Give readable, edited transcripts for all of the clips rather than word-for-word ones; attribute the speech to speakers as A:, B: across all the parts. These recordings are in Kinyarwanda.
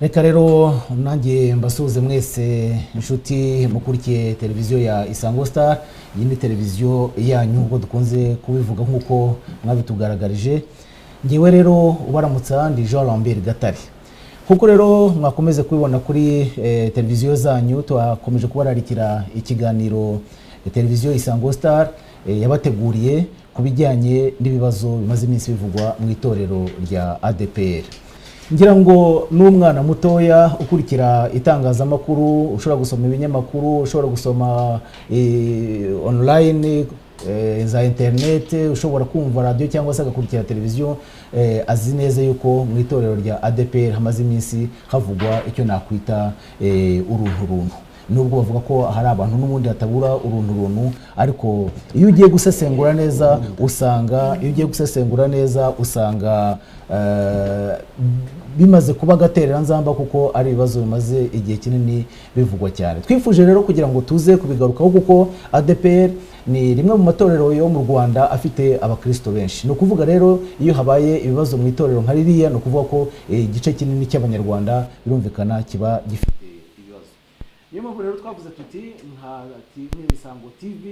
A: Reka rero nanjye mbasuhuze mwese inshuti mukurikiye televiziyo ya Isango Star. Iyi ni televiziyo yanyu ubwo dukunze kubivuga nk'uko mwabitugaragarije. Ngewe rero ubaramutsa ndi Jean Lambert Gatare. Kuko rero mwakomeze kubibona kuri televiziyo zanyu, twakomeje kubararikira ikiganiro televiziyo Isango Star yabateguriye kubijyanye n'ibibazo bimaze iminsi bivugwa mu itorero rya ADPR. Ngira ngo n'umwana mutoya ukurikira itangazamakuru, ushobora gusoma ibinyamakuru, ushobora gusoma online za internet, ushobora kumva radio cyangwa se agakurikira televiziyo, azi neza yuko mu itorero rya ADPR hamaze iminsi havugwa icyo nakwita urunturuntu. Nubwo bavuga ko hari abantu n'ubundi hatabura urunturuntu, ariko iyo ugiye gusesengura neza usanga bimaze kuba gaterera nzamba, kuko ari ibibazo bimaze igihe kinini bivugwa cyane. Twifuje rero kugira ngo tuze kubigarukaho, kuko ADPR ni rimwe mu matorero yo mu Rwanda afite abakristo benshi. No kuvuga rero iyo habaye ibibazo mu itorero nka ririya, no kuvuga ko igice kinini cy'abanyarwanda birumvikana kiba gifite ibibazo. Niyo mpamvu rero twavuze tuti nka Isango TV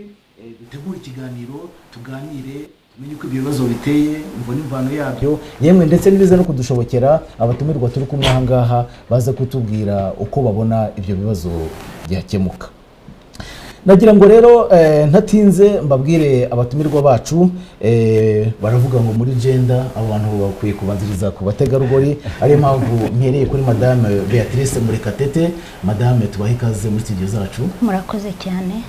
A: dutegura ikiganiro, tuganire, tumenye uko ibyo bibazo biteye, mbona imvano yabyo, yemwe ndetse n'ibiza no kudushobokera abatumirwa turi kumwe aha ngaha baza kutubwira uko babona ibyo bibazo byakemuka. Nagira ngo rero ntatinze mbabwire abatumirwa bacu, baravuga ngo muri gender abantu bakwiye kubanziriza ku bategarugori, ari mpamvu mpereye kuri Madame Beatrice Murekatete. Madame, tubahe ikaze muri studio zacu.
B: Murakoze cyane.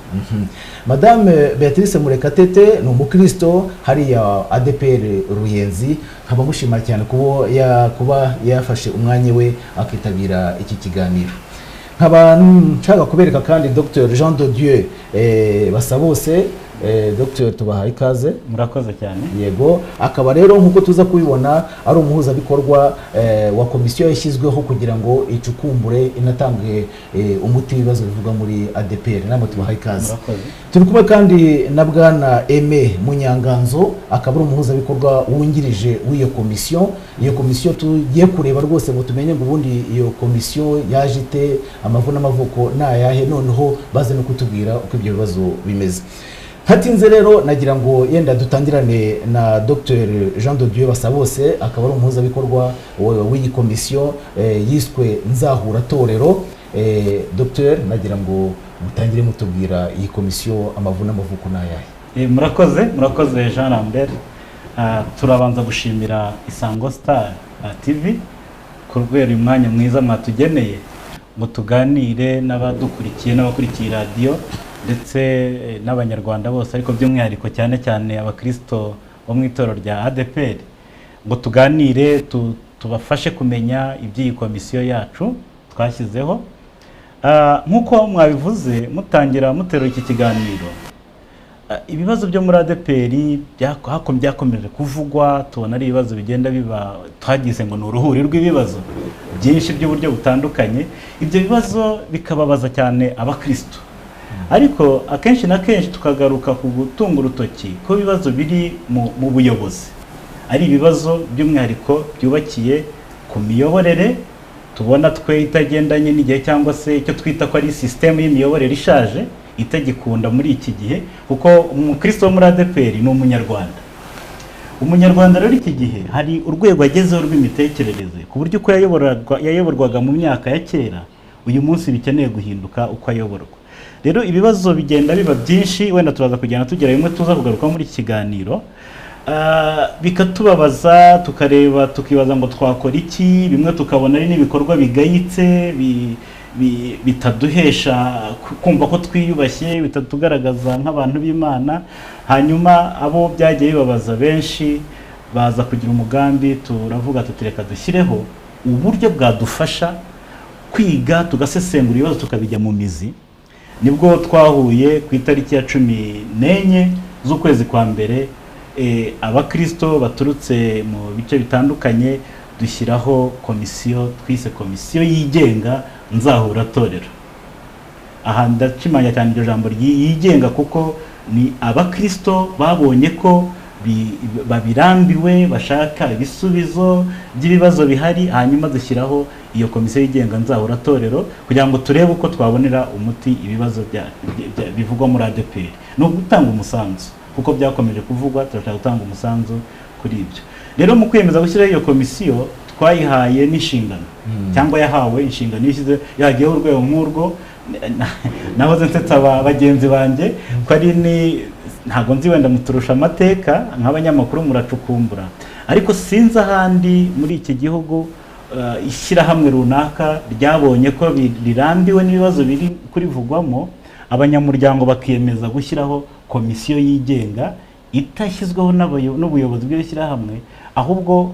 A: Madame Beatrice Murekatete ni umukristo hariya ADPR Ruyenzi. Nkaba mushima cyane kuba yafashe umwanya we akitabira iki kiganiro. Nkaba nshaka kubereka kandi Dr Jean de Dieu Basabose. Dr, tubahaye ikaze.
C: Murakoze cyane.
A: Yego, akaba rero nkuko tuza kubibona ari umuhuzabikorwa wa komisiyo yashyizweho kugira ngo icukumbure inatange umuti w'ibibazo bivuga muri ADPR. Namwe tubahaye ikaze. Turi kumwe kandi na Bwana Aime Munyanganzo, akaba ari umuhuzabikorwa wungirije w'iyo komisiyo. Iyo komisiyo tugiye kureba rwose ngo tumenye ngo ubundi iyo komisiyo yaje ite, amavu n'amavuko nayahe, noneho baze no kutubwira uko ibyo bibazo bimeze. Hatinze rero nagira ngo yenda dutangirane na Dr Jean de Dieu Basabose, akaba ari umuhuzabikorwa w'iyi komisiyo yiswe Nzahura Torero. Dr, nagira ngo mutangire mutubwira iyi komisiyo amavu n'amavuko nayahe.
C: Murakoze Jean Lambert. Turabanza gushimira Isango Star TV kurwera umwanya mwiza mwatugeneye ngo tuganire n'abadukurikiye n'abakurikiye radio ndetse n'abanyarwanda bose, ariko by'umwihariko cyane cyane abakristo bo mu itorero rya ADPR, ngo tuganire tubafashe kumenya iby'iyi komisiyo yacu twashyizeho. Nk'uko mwabivuze mutangira mutero iki kiganiro, ibibazo byo muri ADPR byakomeje kuvugwa, tubona ari ibibazo bigenda biba, twagize ngo ni uruhuri rw'ibibazo byinshi by'uburyo butandukanye. Ibyo bibazo bikababaza cyane abakristo, ariko akenshi na kenshi tukagaruka ku gutunga urutoki ko ibibazo biri mu buyobozi, ari ibibazo by'umwihariko byubakiye ku miyoborere tubona twe itagendanye n'igihe, cyangwa se icyo twita ko ari system y'imiyoborere ishaje itagikunda muri iki gihe, kuko umukristo wo muri ADPR ni umunyarwanda rero iki gihe hari urwego agezeho rw'imitekerereze ku buryo uko yayoborwaga mu myaka ya kera, uyu munsi bikeneye guhinduka uko ayoborwa. Rero ibibazo bigenda biba byinshi, wenda turaza kugenda tugera bimwe tuza kugaruka muri iki kiganiro, bikatubabaza tukareba tukibaza ngo twakora iki, bimwe tukabona ari n'ibikorwa bigayitse bitaduhesha kumva ko twiyubashye, bitatugaragaza nk'abantu b'Imana. Hanyuma abo byagiye bibabaza benshi baza kugira umugambi, turavuga tutireka dushyireho uburyo bwadufasha kwiga tugasesengura ibibazo tukabijya mu mizi. Nibwo twahuye ku itariki ya 14 z'ukwezi kwa mbere, abakristo baturutse mu bice bitandukanye dushyiraho komisiyo twise komisiyo yigenga Nzahura Torero. Aha ndacimanya cyane iryo jambo yigenga, kuko ni abakristo babonye ko babirambiwe bashaka ibisubizo by'ibibazo bihari, hanyuma dushyiraho iyo komisiyo yigenga nzahuratorero kugira ngo turebe uko twabonera umuti ibibazo bivugwa muri ADEPR. No gutanga umusanzu kuko byakomeje kuvugwa, turashaka gutanga umusanzu kuri ibyo. Rero mu kwiyemeza gushyiraho iyo komisiyo twayihaye n'inshingano cyangwa yahawe inshingano yishyize yagiyeho urwego nk'urwo. Nahoze nsetsa bagenzi banjye ko ari ntago nzi wenda muturusha amateka nk'abanyamakuru muracukumbura, ariko sinzi ahandi muri iki gihugu ishyirahamwe runaka ryabonye ko rirambiwe n'ibibazo biri kurivugwamo, abanyamuryango bakiyemeza gushyiraho komisiyo yigenga itashyizweho n'ubuyobozi bw'ishyirahamwe, ahubwo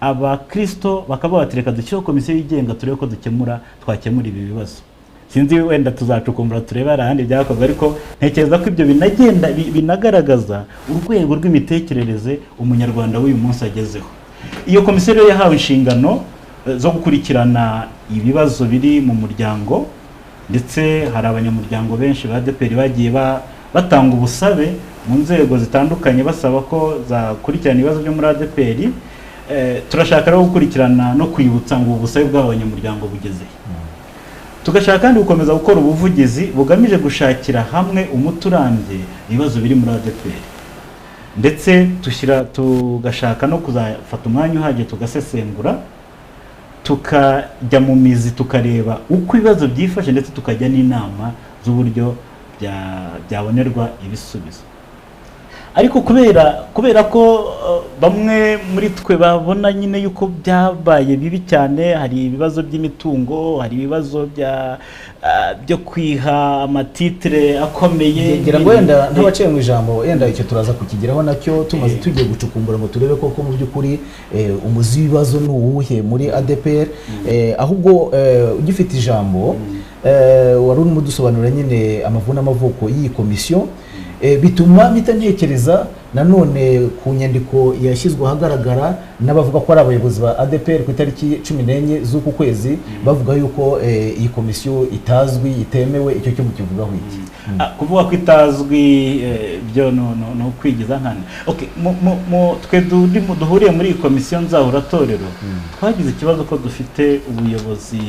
C: abakristo bakaba batereka dushyiraho komisiyo yigenga turebe ko twakemura ibi bibazo. Sinzi wenda tuzacukumbura turebe ahandi byakorwa, ariko ntekereza ko ibyo binagenda binagaragaza urwego rw'imitekerereze umunyarwanda w'uyu munsi agezeho. Iyo komisiyo rero yahawe inshingano zo gukurikirana ibibazo biri mu muryango, ndetse hari abanyamuryango benshi ba ADEPR bagiye batanga ubusabe mu nzego zitandukanye basaba ko zakurikirana ibibazo byo muri ADEPR. Turashaka rero gukurikirana no kwibutsa ngo ubusabe bw'abanyamuryango bugeze. Tugashaka kandi gukomeza gukora ubuvugizi bugamije gushakira hamwe umuti urambye ibibazo biri muri ADEPR, ndetse tugashaka no kuzafata umwanya uhagije tugasesengura, tukajya mu mizi tukareba uko ibibazo byifashe, ndetse tukajya n'inama z'uburyo byabonerwa ibisubizo. Ariko kubera ko bamwe muri twe babona nyine yuko byabaye bibi cyane, hari ibibazo by'imitungo, hari ibibazo byo kwiha amatitre akomeye,
A: ngira ngo wenda ntabaciye mu ijambo, wenda icyo turaza kukigeraho nacyo tumaze tugiye gucukumbura ngo turebe koko mu by'ukuri umuzi w'ibibazo ni uwuhe muri ADEPR. Ahubwo ugifite ijambo wari urimo dusobanurira nyine amavu n'amavuko y'iyi komisiyo, bituma mpita ntekereza nanone ku nyandiko yashyizwe ahagaragara n'abavuga ko ari abayobozi ba ADEPR ku itariki 14 z'uku kwezi, bavuga yuko iyi komisiyo itazwi, itemewe. Icyo cyo mukivugaho iki?
C: Kuvuga ko itazwi byo no kwigiza nkana. Okay, twe duhuriye muri iyi komisiyo nzahuratorero, twagize ikibazo ko dufite ubuyobozi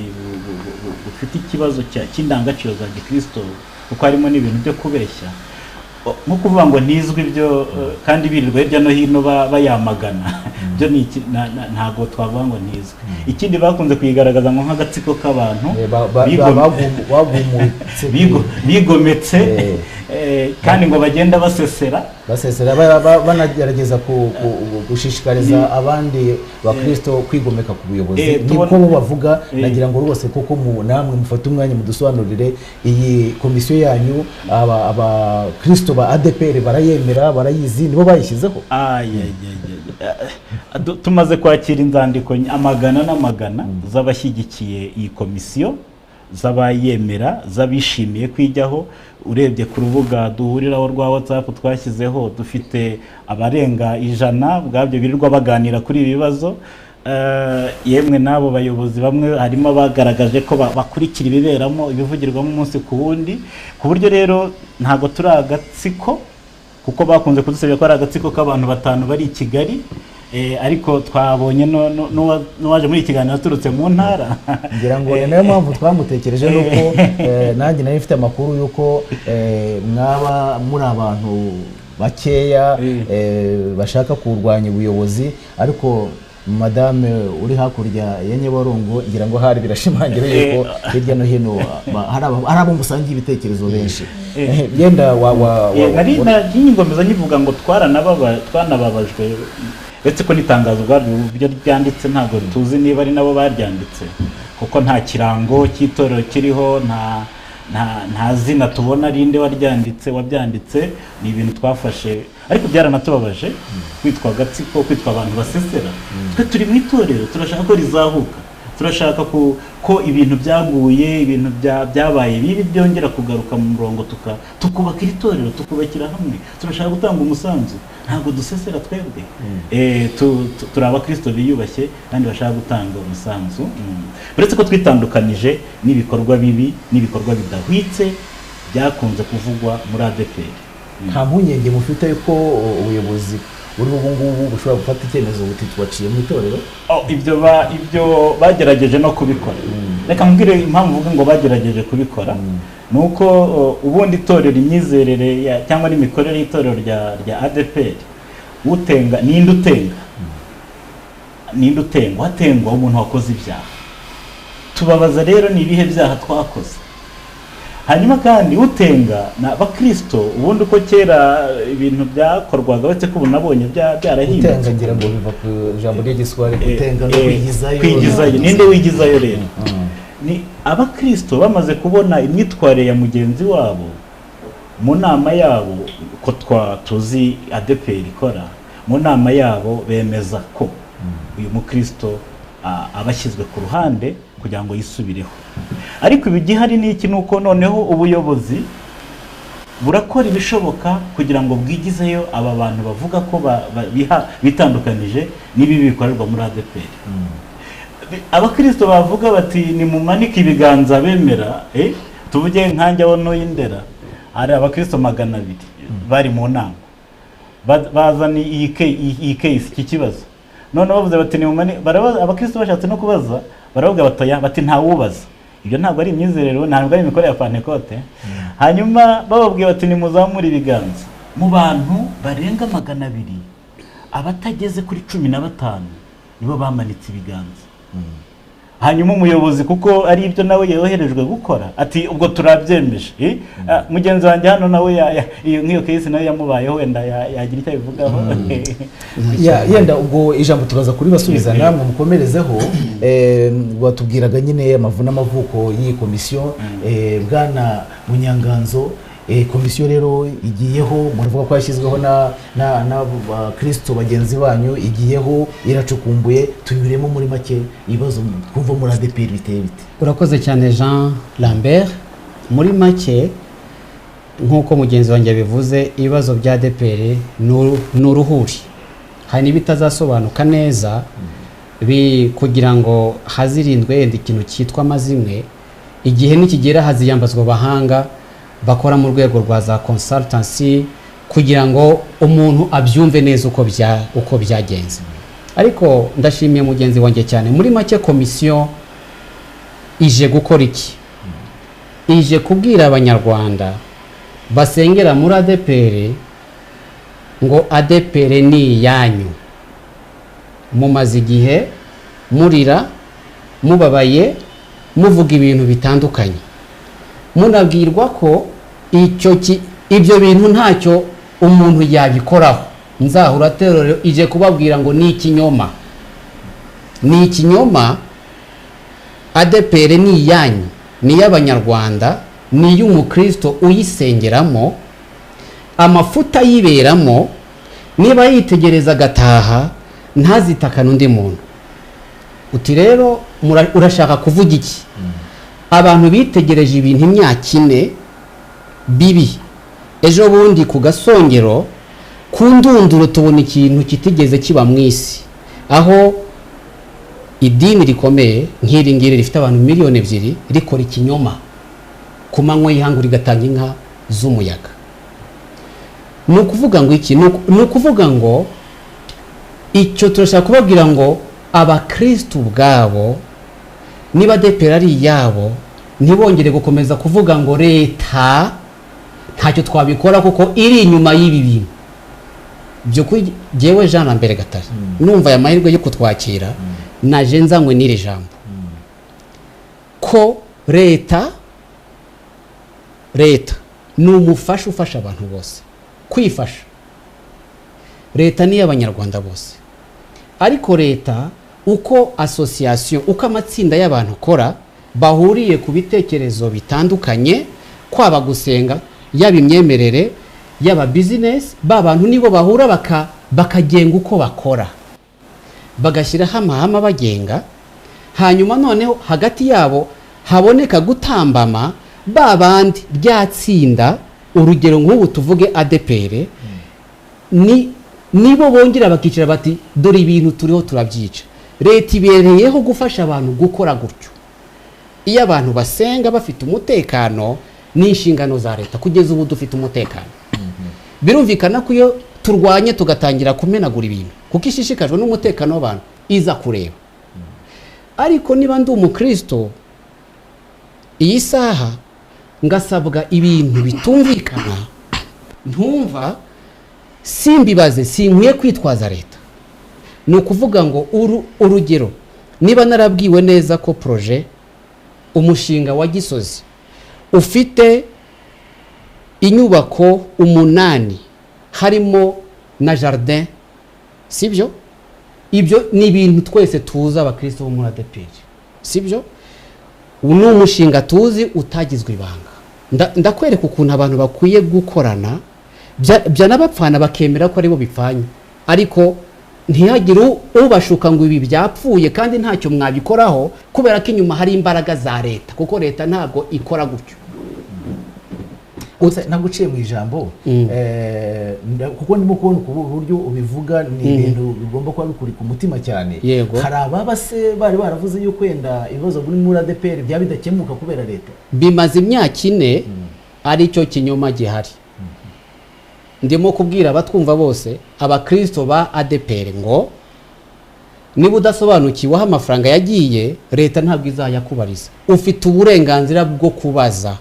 C: bufite ikibazo cy'indangagaciro za Gikristo, kuko harimo n'ibintu byo kubeshya, nko kuvuga ngo ntizwi byo kandi birirwa hirya no hino bayamagana. Byo ntago twavuga ngo ntizwi. Ikindi bakunze kuyigaragaza ngo nk'agatsiko k'abantu bigometse, kandi ngo bagenda basesera banagerageza gushishikariza abandi bakristo kwigomeka ku buyobozi. Niko bo bavuga. Nagira ngo rwose koko namwe mufate umwanya mudusobanurire iyi komisiyo yanyu, abakristo ba ADEPR barayemera, barayizi, nibo bayishyizeho. Tumaze kwakira inzandiko amagana n'amagana z'abashyigikiye iyi komisiyo, z'abayemera, z'abishimiye kwijyaho. Urebye ku rubuga duhuriraho rwa WhatsApp twashyizeho, dufite abarenga 100 bwabyo birirwa baganira kuri ibi bibazo. Yemwe nabo bayobozi bamwe harimo bagaragaje ko bakurikira ibiberamo, ibivugirwamo umunsi ku wundi, ku buryo rero ntago turi agatsiko, kuko bakunze kudusabye ko ari agatsiko k'abantu 5 bari i Kigali. Ariko twabonye n'uwaje muri ikiganiro aturutse mu ntara,
A: ngira ngo nayo mpamvu twamutekereje nuko nanjye nari mfite amakuru yuko mwaba muri abantu bakeya bashaka kurwanya ubuyobozi, ariko madame uri hakurya ya Nyabarongo ngira ngo hari birashimangira yuko hirya no hino hari abo musangiye ibitekerezo benshi. Yenda
C: nari ngomeza nyivuga ngo twanababajwe, uretse ko n'itangazo ubwaryo ryanditse ntabwo tuzi niba ari nabo baryanditse, kuko nta kirango cy'itorero kiriho, nta zina tubona rinde wabyanditse. Ni ibintu twafashe, ariko byaranatubabaje kwitwa agatsiko, kwitwa abantu basesera. Twe turi mu itorero, turashaka ko rizahuka, turashaka ko ibintu byaguye, ibintu byabaye bibi byongera kugaruka mu murongo, tukubaka iri torero, tukubakira hamwe. Turashaka gutanga umusanzu, ntabwo dusesera twebwe. Turi abakristo biyubashye kandi bashaka gutanga umusanzu. Uretse ko twitandukanije n'ibikorwa bibi n'ibikorwa bidahwitse byakunze kuvugwa muri ADEPR.
A: Nta mpungenge mufite yuko ubuyobozi uri ubu ngubu bushobora gufata icyemezo buti twaciye mu itorero?
C: ibyo bagerageje no kubikora. Reka mbwire impamvu uvuga ngo bagerageje kubikora, ni uko ubundi itorero, imyizerere cyangwa n'imikorere y'itorero rya ADEPR, utenga ninde utenga watengwa umuntu wakoze ibyaha. Tubabaza rero ni ibihe byaha twakoze. Hanyuma kandi utenga n'abakristo, ubundi uko kera ibintu byakorwaga, uretse ko ubu nabonye byarahindutse.
A: Utenga ngira ngo biva ku ijambo ry'igiswahili gutenga no
C: kwigizayo. Ninde wigizayo rero? Ni abakristo bamaze kubona imyitwarire ya mugenzi wabo mu nama yabo, ko tuzi ADEPR ikora mu nama yabo, bemeza ko uyu mukristo abashyizwe ku ruhande kugira ngo yisubireho. Ariko ibigihari ni iki? Nuko noneho ubuyobozi burakora ibishoboka kugira ngo bwigizeyo aba bantu bavuga ko bitandukanije n'ibi bikorerwa muri ADEPR. Abakristo bavuga bati ni mumanike ibiganza bemera, tuvuge nkanjye abo Noyindera, hari abakristo 200 bari mu nama, bazana iyi case, iki kibazo. None bavuze bati ni mumanike, abakristo bashatse no kubaza, baravuga bati ntawubaza. Ibyo ntabwo ari imyizerere, ntabwo ari imikorere ya Pentecote. Hanyuma bababwiye bati ni muzamura ibiganza. Mu bantu barenga 200, abatageze kuri 15 nibo bamanitse ibiganza. Hanyuma umuyobozi, kuko ari ibyo nawe yoherejwe gukora, ati ubwo turabyemeje. Mugenzi wanjye hano nawe nk'iyo case nawe yamubayeho, wenda yagira icyo abivugaho.
A: Yenda ubwo ijambo turaza kuri basubiza namwe mukomerezeho. Watubwiraga nyine amavu n'amavuko y'iyi komisiyo. Bwana Munyanganzo, komisiyo rero igiyeho, muravuga ko yashyizweho n'abakristo bagenzi banyu, igiyeho, iracukumbuye. Tunyuremo muri make ibibazo twumva muri ADEPR biteye bite?
B: Urakoze cyane Jean Lambert. Muri make nk'uko mugenzi wanjye bivuze, ibibazo bya ADEPR ni uruhuri, hari n'ibitazasobanuka neza kugira ngo hazirindwe yenda ikintu cyitwa amazimwe. Igihe nikigera haziyambazwa abahanga bakora mu rwego rwa za consultancy kugira ngo umuntu abyumve neza uko byagenze. Ariko ndashimiye mugenzi wanjye cyane. Muri make komisiyo ije gukora iki? Ije kubwira abanyarwanda basengera muri ADEPR ngo ADEPR ni iyanyu. Mumaze igihe murira, mubabaye, muvuga ibintu bitandukanye, munabwirwa ko ibyo bintu ntacyo umuntu yabikoraho. Nzahura teroro ije kubabwira ngo ni ikinyoma. Ni ikinyoma. ADEPR ni iyanyu, ni y'abanyarwanda, ni y'umukristo uyisengeramo, amafuta yiberamo. Niba yitegereza agataha, ntazitakane undi muntu. Uti rero urashaka kuvuga iki? Abantu bitegereje ibintu imyaka 4 bibi. Ejo bundi ku Gasongero ku Ndunduro tubona ikintu kitigeze kiba mu isi, aho idini rikomeye nk'iri ngiri rifite abantu 2 miliyoni rikora ikinyoma ku manywa y'ihangura igatanga inka z'umuyaga. Ni ukuvuga ngo iki? Ni ukuvuga ngo icyo turashaka kubabwira ngo abakristo ubwabo, niba ADEPR ari iyabo, ntibongere gukomeza kuvuga ngo leta ntacyo twabikora kuko iri inyuma y'ibi bintu. Byo kuri jewe Jean Lambert Gatare, numva ya mahirwe yo kutwakira, naje nzanywe n'iri jambo ko leta ni umufasha ufasha abantu bose kwifasha. Leta ni y'abanyarwanda bose, ariko leta uko association, uko amatsinda y'abantu ukora bahuriye ku bitekerezo bitandukanye, kwaba gusenga, yaba imyemerere, yaba business, bantu nibo bahura bakagenga uko bakora, bagashyiraho amahame bagenga. Hanyuma noneho hagati yabo haboneka gutambama babandi ryatsinda. Urugero nk'ubu tuvuge ADEPR, nibo bongera bakicira bati dore ibintu turiho turabyica. Leta ibereyeho gufasha abantu gukora gutyo. Iyo abantu basenga bafite umutekano, ni inshingano za leta. Kugeza ubu dufite umutekano. Birumvikana ko iyo turwanye tugatangira kumenagura ibintu kuko ishishikajwe n'umutekano w'abantu iza kureba. Ariko niba ndi umukristo iyi saha ngasabwa ibintu bitumvikana ntumva simbibaze sinkwiye kwitwaza leta. Ni ukuvuga ngo urugero niba narabwiwe neza ko projet umushinga wa Gisozi ufite inyubako 8 harimo na jardin, sibyo? Ibyo ni ibintu twese tuza abakristo bo muri ADEPR, sibyo? Uno umushinga tuzi utagizwe ibanga. Ndakwereka ukuntu abantu bakwiye gukorana byanabapfana bakemera ko aribo bipfanye, ariko ntihagire ubashuka ngo ibi byapfuye kandi ntacyo mwabikoraho kubera ko inyuma hari imbaraga za leta, kuko leta ntabwo ikora gutyo.
A: Ntabwo uciye mu ijambo kuko ndimo kubona uburyo ubivuga ni ibintu bigomba kuba bikuri ku mutima cyane. Hari ababa se bari baravuze yuko wenda ibibazo muri ADEPR bya bidakemuka kubera leta.
B: Bimaze imyaka 4 ari cyo kinyoma gihari. Ndimo kubwira abatwumva bose abakristo ba ADEPR ngo niba udasobanukiwe aho amafaranga yagiye leta ntabwo izayakubariza. Ufite uburenganzira bwo kubaza,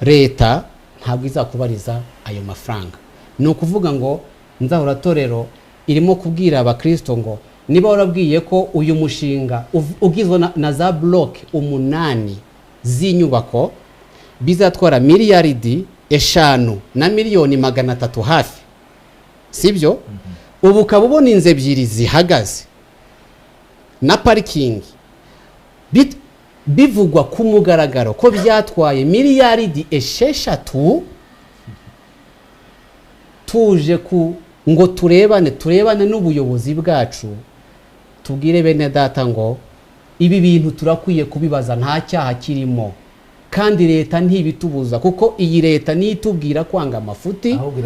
B: leta ntabwo izakubariza ayo mafaranga. Ni ukuvuga ngo Nzahura Torero irimo kubwira abakristo ngo niba warabwiye ko uyu mushinga ugizwe na za block 8 z'inyubako bizatwara miliyaridi 5 na miliyoni 300 hafi, sibyo? Ubu ukaba ubona inzu 2 zihagaze na parking bivugwa ku mugaragaro ko byatwaye miliyaridi 6 tuje ngo turebane n'ubuyobozi bwacu tubwire bene data ngo ibi bintu turakwiye kubibaza, nta cyaha kirimo kandi leta ntibitubuza, kuko iyi leta nitubwira kwanga amafuti
A: ahubwo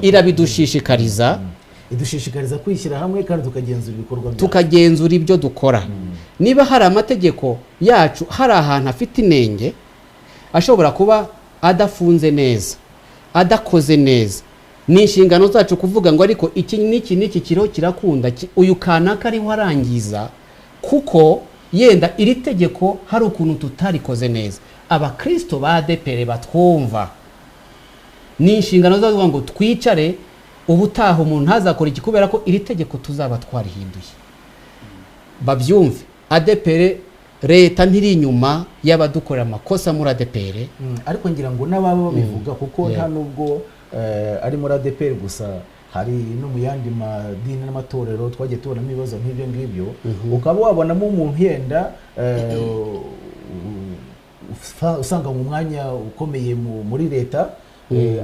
B: irabidushishikariza
A: idushishikariza kwishyira hamwe kandi tukagenzura ibikorwa byacu,
B: tukagenzura ibyo dukora. Niba hari amategeko yacu hari ahantu afite inenge ashobora kuba adafunze neza, adakoze neza, ni inshingano zacu kuvuga ngo ariko iki n'iki kiriho kirakunda, uyu kanaka ariho arangiza kuko yenda iri tegeko hari ukuntu tutarikoze neza. Abakristo ba ADEPR batwumva ni inshingano zacu ngo twicare ubutaha umuntu ntazakora iki kubera ko iri tegeko tuzaba twarihinduye. Babyumve ADEPR leta ntiri inyuma y'abadukorera amakosa muri ADEPR.
A: Ariko ngira ngo n'ababa babivuga kuko nta nubwo ari muri ADEPR gusa, hari no mu yandi madini n'amatorero twagiye tubonamo ibibazo nk'ibyo ngibyo. Ukaba wabonamo umuntu yenda usanga mu mwanya ukomeye muri leta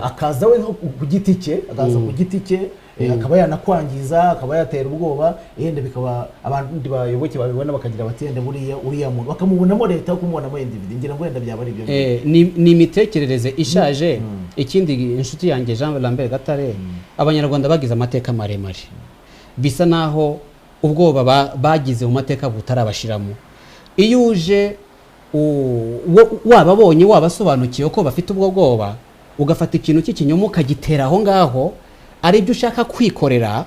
A: akaza we ku giti cye, akaba yanakwangiza, akaba yatera ubwoba, yenda bikaba abandi bayoboke babibona bakagira bati yenda uriya muntu bakamubonamo leta kumubonamo individu. Ngira ngo yenda byaba ari byo
B: ni imitekerereze ishaje. Ikindi inshuti yanjye Jean Lambert Gatare, abanyarwanda bagize amateka maremare, bisa naho ubwoba bagize mu mateka butarabashiramo. Iyo uje wababonye wabasobanukiye ko bafite ubwo bwoba, ugafata ikintu cy'ikinyoma ukagitera aho ngaho ari byo ushaka kwikorera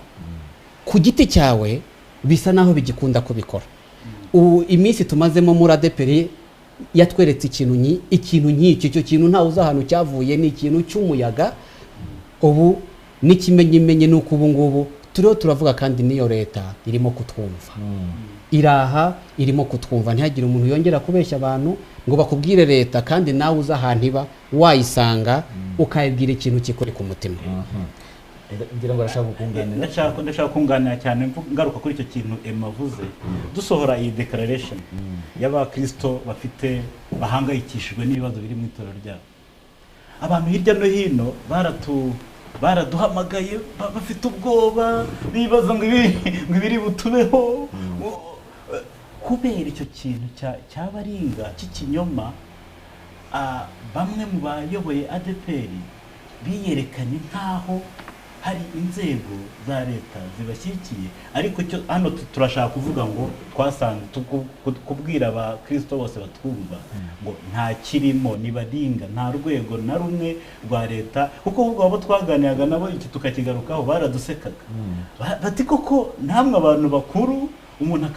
B: ku giti cyawe, bisa naho bigikunda kubikora. Iminsi tumazemo muri ADEPR yatweretse ikintu nk'icyo, icyo kintu ntawe uzi ahantu cyavuye, ni ikintu cy'umuyaga. Ubu n'ikimenyimenye ni uko ubu ngubu turiho turavuga kandi n'iyo leta irimo kutwumva, iraha irimo kutwumva. Ntihagire umuntu yongera kubeshya abantu ngo bakubwire leta kandi nawe uzi ahantu iba wayisanga ukayibwira ikintu kikuri ku mutima.
A: Ngira ngo arashaka kunganira.
C: Ndashaka kunganira cyane ngaruka kuri icyo kintu emavuze. Dusohora iyi declaration y'abakristo bafite bahangayikishijwe n'ibibazo biri mu itorero ryabo. Abantu hirya no hino baraduhamagaye bafite ubwoba, bibaza ngo ibiri butubeho. Kubera icyo kintu cyabaringa cy'ikinyoma, bamwe mu bayoboye ADEPR biyerekanye nkaho hari inzego za leta zibashyigikiye, ariko hano turashaka kuvuga ngo twasanze kubwira abakristo bose batwumva ngo nta kirimo nibaringa, nta rwego na rumwe rwa leta, kuko ahubwo abo twaganiraga nabo iki tukakigarukaho baradusekaga bati koko namwe abantu bakuru umuntu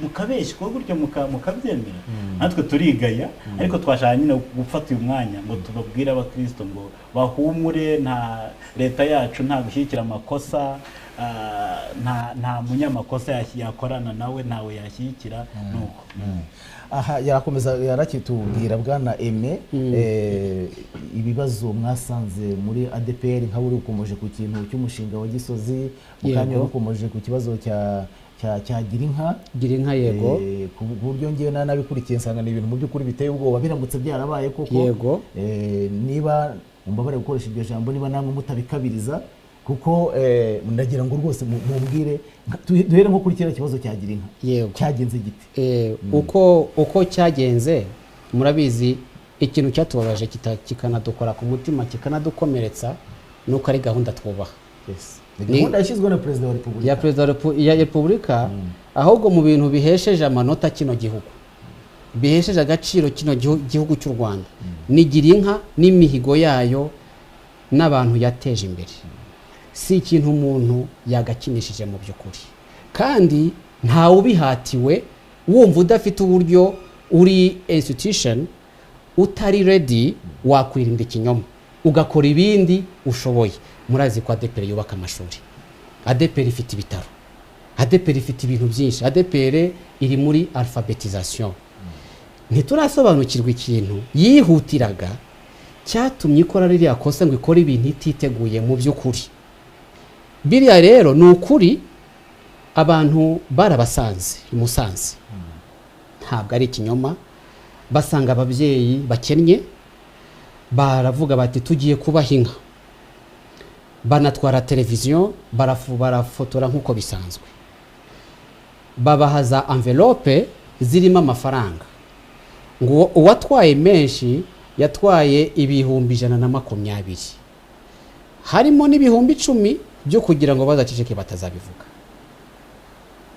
C: mukabeshywa gutyo mukabyemera. Natwe turigaya, ariko twashaka nyine gufata uyu mwanya ngo tubabwire abakristo ngo bahumure, nta leta yacu nta gushyigikira amakosa, nta munyamakosa yakorana nawe, ntawe yashyigikira nuko.
A: Aha yarakomeza yarakitubwira bwana Aime, ibibazo mwasanze muri ADPR nka buri ukomeje ku kintu cy'umushinga wa Gisozi, mukanya ukomeje ku kibazo cya Girinka
B: yego,
A: ku buryo ngiye nabikurikiye nsanga ni ibintu mu by'ukuri biteye ubwoba biramutse byarabaye koko.
B: Yego,
A: niba mumbabare gukoresha iryo jambo, niba namwe mutabikabiriza, kuko ndagira ngo rwose mumbwire duhere nko kuri kiriya kibazo cya Girinka cyagenze gite.
B: Uko cyagenze murabizi, ikintu cyatubabaje kikanadukora ku mutima kikanadukomeretsa nuko ari gahunda twubaha.
A: Gahunda yashyizweho na Perezida wa Repubulika,
B: ya Perezida ya Repubulika, ahubwo mu bintu bihesheje amanota kino gihugu, bihesheje agaciro kino gihugu cy'u Rwanda, ni Girinka n'imihigo yayo n'abantu yateje imbere. Si ikintu umuntu yagakinishije mu by'ukuri, kandi ntawe ubihatiwe. Wumva udafite uburyo, uri institution utari ready, wakwirinda ikinyoma ugakora ibindi ushoboye. Murazi ko ADPR yubaka amashuri, ADPR ifite ibitaro, ADPR ifite ibintu byinshi, ADPR iri muri alphabetisation. Ntiturasobanukirwa ikintu yihutiraga cyatumye ikora ririya kosa, ngo ikore ibintu ititeguye mu by'ukuri. Biriya rero ni ukuri abantu barabasanze i Musanze, ntabwo ari ikinyoma. Basanga ababyeyi bakennye, baravuga bati tugiye kubaha inka, banatwara televiziyo, barafotora nk'uko bisanzwe, babaha za envelope zirimo amafaranga, ngo uwatwaye menshi yatwaye ibihumbi 120, harimo n'ibihumbi 10 byo kugira ngo bazaceceke batazabivuga.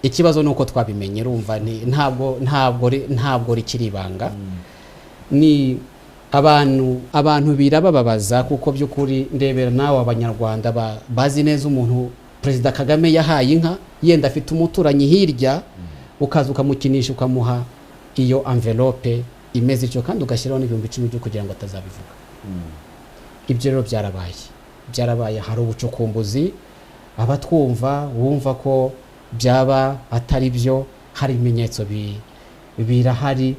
B: Ikibazo nuko twabimenye, urumva ntabwo rikiri ibanga. Ni abantu birababaza, kuko by'ukuri ndebera nawe abanyarwanda bazi neza umuntu Perezida Kagame yahaye inka, yenda afite umuturanyi hirya, ukaza ukamukinisha ukamuha iyo envelope imeze icyo, kandi ugashyiraho n'ibihumbi 10 byo kugira ngo atazabivuga. Ibyo rero byarabaye, hari ubucukumbuzi, abatwumva wumva ko byaba atari byo, hari ibimenyetso birahari.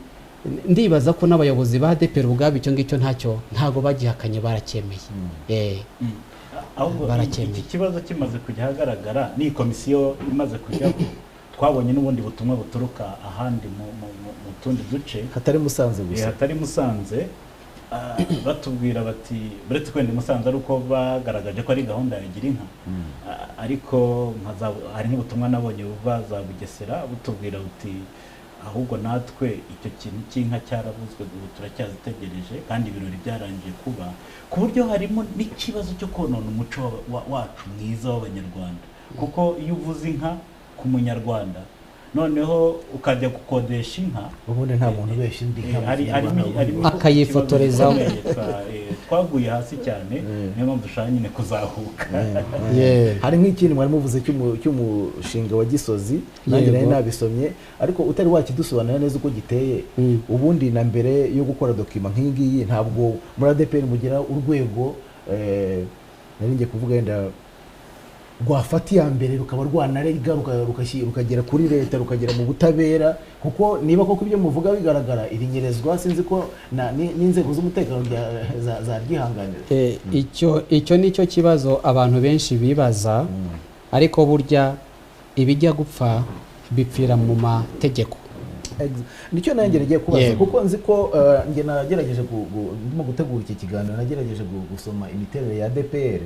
B: Ndibaza ko n'abayobozi ba ADPR ubwabo icyo ngicyo ntago bagihakanye, baracyemeye.
C: Iki kibazo kimaze kujya hagaragara, ni komisiyo imaze kujyaho, twabonye n'ubundi butumwa buturuka ahandi mu tundi duce
A: hatari Musanze gusa,
C: hatari Musanze, batubwira bati buretse kwenda Musanze ari uko bagaragaje ko ari gahunda ya Girinka, ariko hari n'ubutumwa nabonye buva za Bugesera butubwira buti ahubwo natwe icyo kintu cy'inka cyaravuzwe, ubu turacyazitegereje, kandi ibirori byarangiye kuba, ku buryo harimo n'ikibazo cyo konona umuco wacu mwiza w'Abanyarwanda. Kuko iyo uvuze inka ku munyarwanda, noneho ukajya gukodesha inka,
A: ubundi nta muntu ubeshya indi nka
B: akayifotorezaho,
C: twaguye hasi cyane, niyo mpamvu dushaka nyine kuzahuka.
A: Hari nk'ikindi mwari muvuze cy'umushinga wa Gisozi, nanjye nari nabisomye, ariko utari wakidusobanurira neza uko giteye. Ubundi na mbere yo gukora dokima nk'iyi ngiyi, ntabwo muri ADPR mugira urwego, nari ngiye kuvuga yenda rwafata iya mbere rukaba rwanarega rukagera kuri leta, rukagera mu butabera, kuko niba koko ibyo muvuga bigaragara irinyerezwa, sinzi ko n'inzego z'umutekano zaryihanganira.
B: Icyo nicyo kibazo abantu benshi bibaza, ariko burya ibijya gupfa bipfira mu mategeko.
A: Nicyo nanjye nagiye kubaza, kuko nzi ko nge nagerageje ndimo gutegura iki kiganiro, nagerageje gusoma imiterere ya ADPR,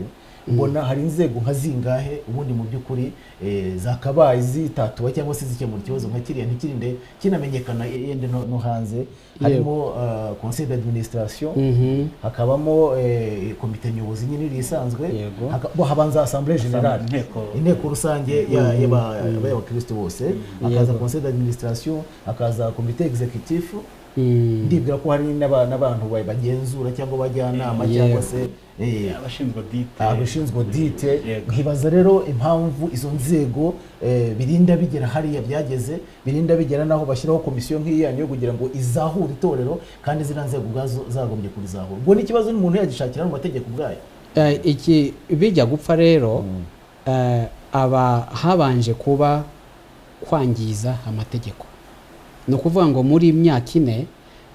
A: mbona hari inzego nka zingahe ubundi mu by'ukuri zakabaye zitatuba cyangwa se zikemura ikibazo nka kiriya ntikirinde kinamenyekana yende no hanze. Harimo conseil d'administration, hakabamo komite nyobozi nyine risanzwe, habanza assemblée générale, inteko rusange y'abakristo bose, hakaza conseil d'administration, hakaza komite executif, ndibwira ko hari n'abantu bagenzura cyangwa bajyanama cyangwa se abashinzwe audite. Nkibaza rero impamvu izo nzego birinda bigera hariya byageze, birinda bigera naho bashyiraho komisiyo nk'iyanyu yo kugira ngo izahure itorero kandi ziriya nzego ubwazo zagombye kurizahura. Ubwo n'ikibazo n'umuntu yagishakira mu mategeko ubwayo.
B: Iki bijya gupfa rero aba habanje kuba kwangiza amategeko. Ni ukuvuga ngo muri imyaka ine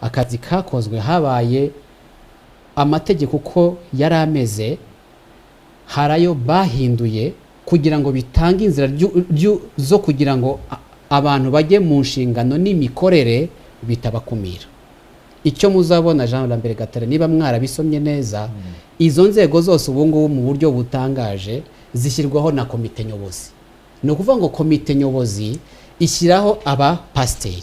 B: akazi kakozwe habaye amategeko uko yari ameze, harayo bahinduye kugira ngo bitange inzira zo kugira ngo abantu bajye mu nshingano n'imikorere bitabakumira. Icyo muzabona Jean Lambert Gatare, niba mwarabisomye neza, izo nzego zose ubu ngubu mu buryo butangaje zishyirwaho na komite nyobozi. Ni ukuvuga ngo komite nyobozi ishyiraho aba pasiteri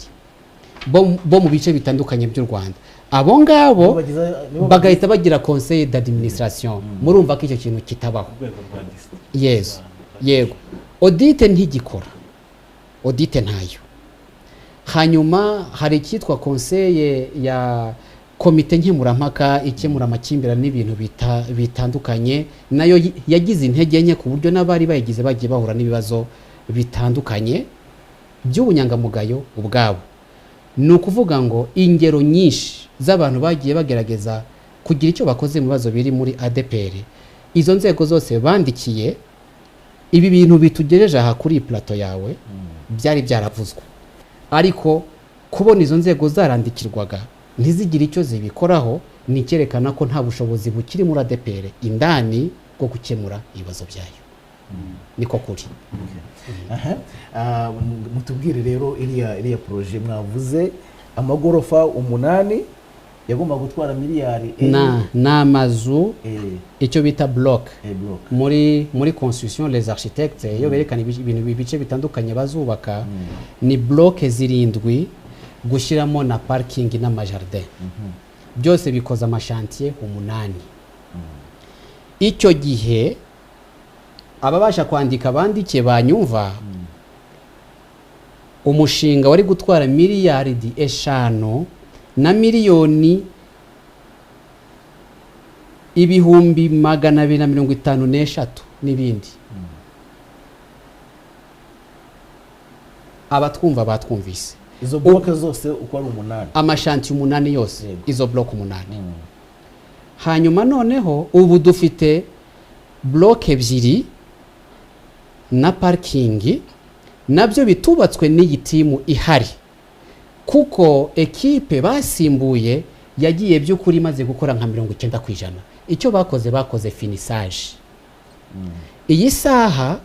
B: bo mu bice bitandukanye by'u Rwanda. Abo ngabo bagahita bagira conseil d'administration. Murumva ko icyo kintu kitabaho. Yes, yego. Audite ntigikora, audite ntayo. Hanyuma hari icyitwa conseil ya komite nkemurampaka ikemura amakimbirane n'ibintu bitandukanye, nayo yagize intege nke ku buryo n'abari bayigize bagiye bahura n'ibibazo bitandukanye by'ubunyangamugayo ubwabo. Ni ukuvuga ngo ingero nyinshi z'abantu bagiye bagerageza kugira icyo bakoze mu bibazo biri muri ADPR, izo nzego zose bandikiye ibi bintu bitugejeje aha kuri plateau yawe byari byaravuzwe, ariko kubona izo nzego zarandikirwaga ntizigire icyo zibikoraho ni cyerekana ko nta bushobozi bukiri muri ADPR indani bwo gukemura ibibazo byayo. Niko kuri.
A: Mutubwire rero iriya projet mwavuze amagorofa 8 yagomba gutwara miliyari
B: n'amazu, icyo bita block muri construction les architectes iyo berekana ibintu bice bitandukanye bazubaka, ni block 7 gushyiramo na parking n'amajardin, byose bikoza amashantier 8. Icyo gihe ababasha kwandika bandike banyumva, umushinga wari gutwara miliyari 5 na miliyoni 253 n'ibindi. Abatwumva batwumvise.
A: Izo block zose uko ari 8,
B: amashanti 8 yose, izo block 8. Hanyuma noneho ubu dufite block 2 na parking, nabyo bitubatswe n'iyi timu ihari, kuko ekipe basimbuye yagiye by'ukuri maze gukora nka 90%. Icyo bakoze finissage. Iyi saha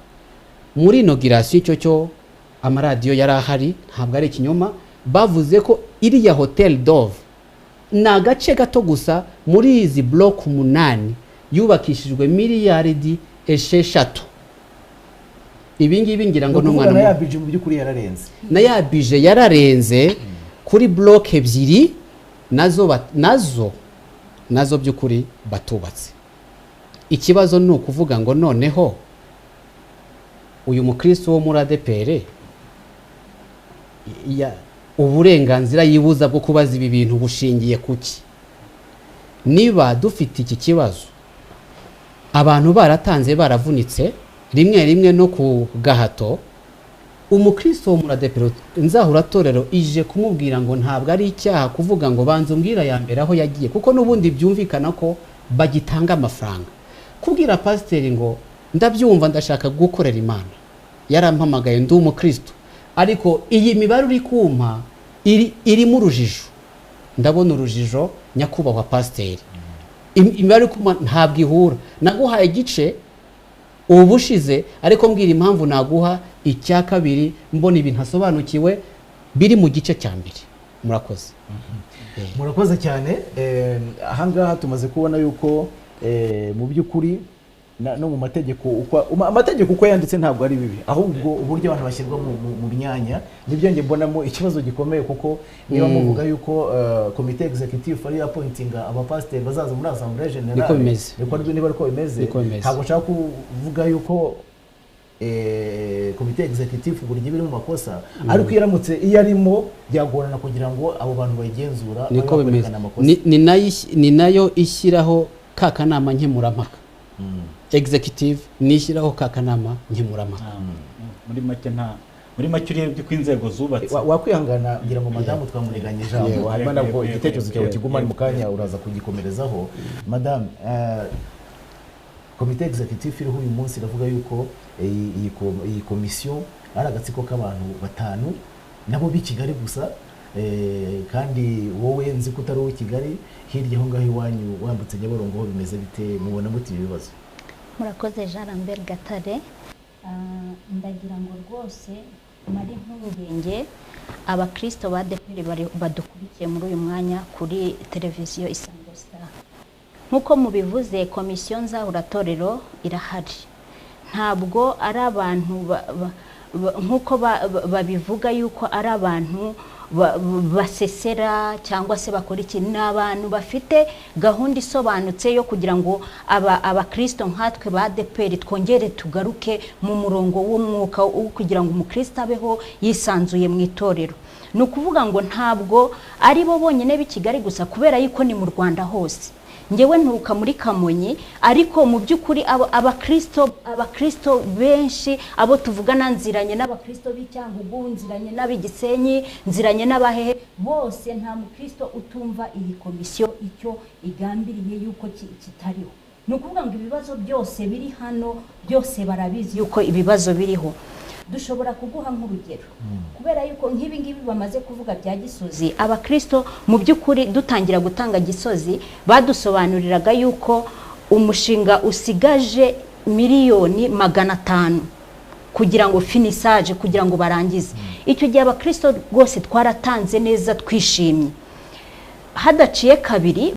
B: muri inauguration cyo amaradiyo yari ahari, ntabwo ari ikinyoma, bavuze ko iriya Hotel Dove na gace gato gusa muri izi block 8 yubakishijwe miliyari 6. Ibingibi ngira ngo n'umwana
A: na ya budget mu by'ukuri yararenze,
B: na ya budget yararenze kuri block 2 nazo by'ukuri batubatse. Ikibazo ni ukuvuga ngo noneho uyu mukristo wo muri ADPR uburenganzira yibuza bwo kubaza ibi bintu bushingiye kuki? Niba dufite iki kibazo, abantu baratanze baravunitse rimwe no ku gahato, umukristo wo muri ADPR nzahura torero ije kumubwira ngo ntabwo ari icyaha kuvuga ngo banze umbwira ya mbere aho yagiye, kuko n'ubundi byumvikana ko bagitanga amafaranga. Kubwira pasiteri ngo ndabyumva ndashaka gukorera Imana, yarampamagaye ndi umukristo, ariko iyi mibare uri kumpa iri mu rujijo, ndabona urujijo nyakubahwa pasiteri, imibare kumpa ntabwo ihura, naguhaye igice ubushize ariko mbwira impamvu naguha icya kabiri, mbona ibintu asobanukiwe biri mu gice cya mbere. Murakoze.
A: Murakoze cyane. Ahangaha tumaze kubona yuko mu by'ukuri no mu mategeko amategeko uko yanditse ntabwo ari bibi, ahubwo uburyo abantu bashyirwa mu myanya nibyo nge mbonamo ikibazo gikomeye, kuko niba muvuga yuko komite executive ari appointinga abapasiteri bazaza muri assemblée générale niba ariko bimeze, ntabwo nshaka kuvuga yuko komite executive buri gihe biri mu makosa, ariko iramutse iyo arimo byagorana kugira ngo abo bantu bayigenzura
B: ni nayo ishyiraho ka kanama nkemurampaka. Executive nishyiraho ka kanama nkemurampaka.
C: muri make urebye ko inzego zubatse
A: wakwihangana ngira ngo madamu twamuriganye ijambo, hanyuma nabwo igitekerezo cyawe kiguma mu kanya uraza kugikomerezaho. Madame, komite executive iriho uyu munsi iravuga yuko iyi komisiyo ari agatsiko k'abantu 5 nabo b'i Kigali gusa, kandi wowe nzi ko utari uw'i Kigali, hirya aho ngaho iwanyu wambutse Nyabarongo ho bimeze bite, mubona muti ibibazo?
D: Murakoze Jean Lambert Gatare. Ndagira ngo rwose mari nk'urugenge abakristo ba ADEPR badukurikiye muri uyu mwanya kuri televiziyo Isango Star. Nkuko mubivuze, komisiyo nzahuratorero irahari, ntabwo ari abantu nkuko babivuga yuko ari abantu basesera cyangwa se bakora iki. N'abantu bafite gahunda isobanutse yo kugira ngo abakristo nkatwe ba ADEPR twongere tugaruke mu murongo w'umwuka kugira ngo umukristo abeho yisanzuye mu itorero. Ni ukuvuga ngo ntabwo ari bo bonyine b'i Kigali gusa, kubera yuko ni mu Rwanda hose. Ngewe nturuka muri Kamonyi, ariko mu by'ukuri abakristo benshi abo tuvugana, nziranye n'abakristo b'Icyangugu, nziranye n'ab'Igisenyi, nziranye n'abahehe, bose nta mukristo utumva iyi komisiyo icyo igambiriye yuko kitariho. Ni ukuvuga ngo ibibazo byose biri hano byose barabizi yuko ibibazo biriho. Dushobora kuguha nk'urugero, kubera yuko nk'ibi ngibi bamaze kuvuga bya Gisozi, abakristo mu by'ukuri dutangira gutanga Gisozi badusobanuriraga yuko umushinga usigaje miliyoni 500 kugira ngo finissage, kugira ngo barangize. Icyo gihe abakristo rwose twaratanze neza twishimye, hadaciye kabiri